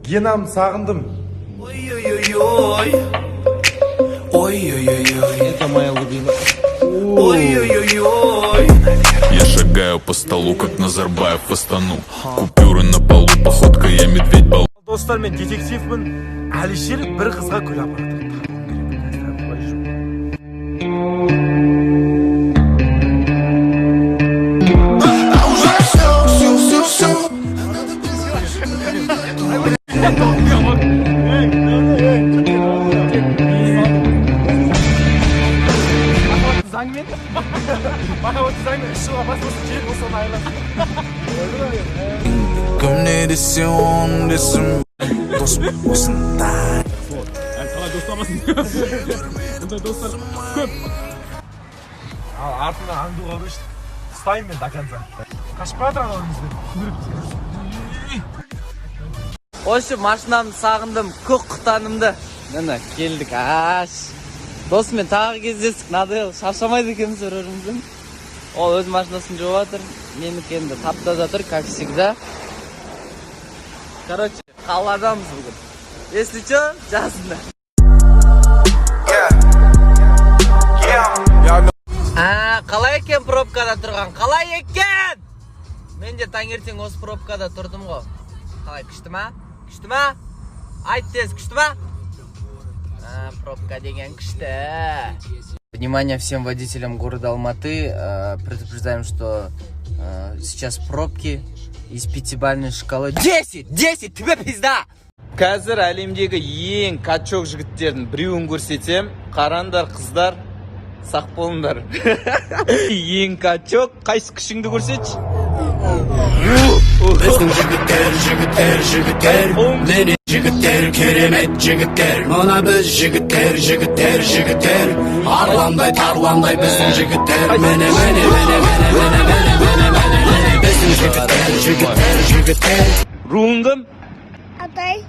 Генамды сағындым. Ой-ой-ой-ой. Ой-ой-ой-ой. Это моя любимая. Ой-ой-ой-ой. Я шагаю по столу, как Назарбаев в Астану. Купюры на полу, походка я медведь бал. Достар, мен детективмін. Әлішер бір қызға гүл апарды. Заңмен? Махаббатты заңмен үш жылға бас болсын, жел болсын айласын. Кім не десең, десің дос болсындар. Қалай достамасын? Бұндай достар көп. Артына аңдуға өшті. Ұстайын мен до конца. Қашып баратыр анауымызбен. Осы машинамды сағындым, көк құтанымды. Міне, келдік, аш. Досымен тағы кездестік, надел, шаршамайды екенбіз бір-біріміздің. Ол өз машинасын жуып жатыр, менікі енді таптап жатыр, как всегда. Короче, қаладамыз бүгін. Если что, жазыңдар. Қалай екен пробкада тұрған? Қалай екен? Мен де таңертең осы пробкада тұрдым ғой. Қалай, күшті ма? Күшті ма? Айт тез, күшті ма? Пробка деген күшті. Внимание всем водителям города Алматы. Предупреждаем, что сейчас пробки из 5-бальной шкалы. 10! 10! Тебе пизда! Қазір әлемдегі ең качок жігіттердің біреуін көрсетем. Қарандар, қыздар, сақ болыңдар. Ең качок, қайсы күшіңді көрсетші? Біздің жігіттер, мені жігіттер, керемет жігіттер. Мына біз жігіттер. Арландай біздің жігіттер. Мені. Біздің жігіттер. Руындым? Атай.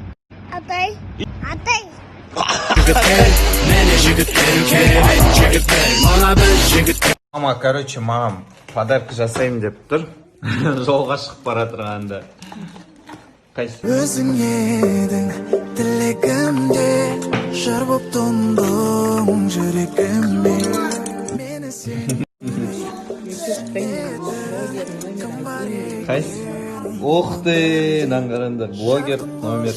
Жігіттер, мені жігіттер, керемет жігіттер. Мына біз жігіттер. Мама, короче, мамам подарка жасайым деп тұр. Жолға шығып бара тұрғанда. Қайсы? Өзің едің тілегімде, жар боп тұндың жүрегіме. Мені сен Қайсы? Ох ты, наңғаранда, блогер номер.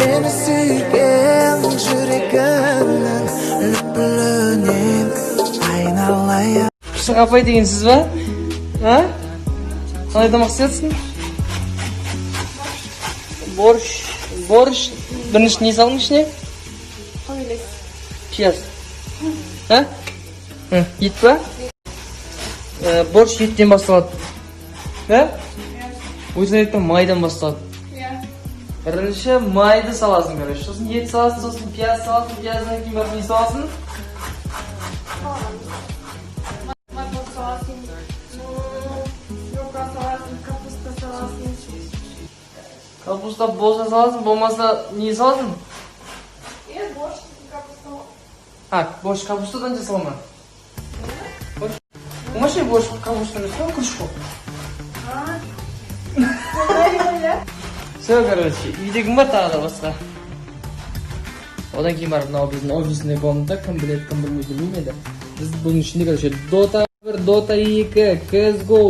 Мені сүйген жүрегімнің лүпілінен айналайын. Шыңапай деген сіз ба? Қалай тамақ істетсің? Борщ. Бірінші не салдың ішіне? Пияз. Ет па? Борщ еттен басталады. Өзің еттен майдан басталады. Бірінші майды саласың, короче. Сосын ет саласың, сосын пияз саласың, пияздың кейін барып не саласың? Капуста болса саласың, болмаса не саласың? Борщ, капуста. Борщ капустадан жасалма. Вообще борщ капустадан жасалма, крышку. Все, короче, үйдегім бар тағы да басқа. Одан кейін барып, мынау біздің офисінде комната, кім біледі, кім білмейді, білмейді. Біз бұның ішінде, короче, Dota 1, Dota 2, CSGO,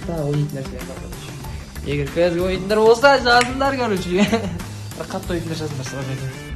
тағы ойнайтын нәрселер бар, короче. Егер CSGO ойнайтындар болса, жазыңдар, короче. Қатты ойнайтындар жазыңдар, сразу айтайын.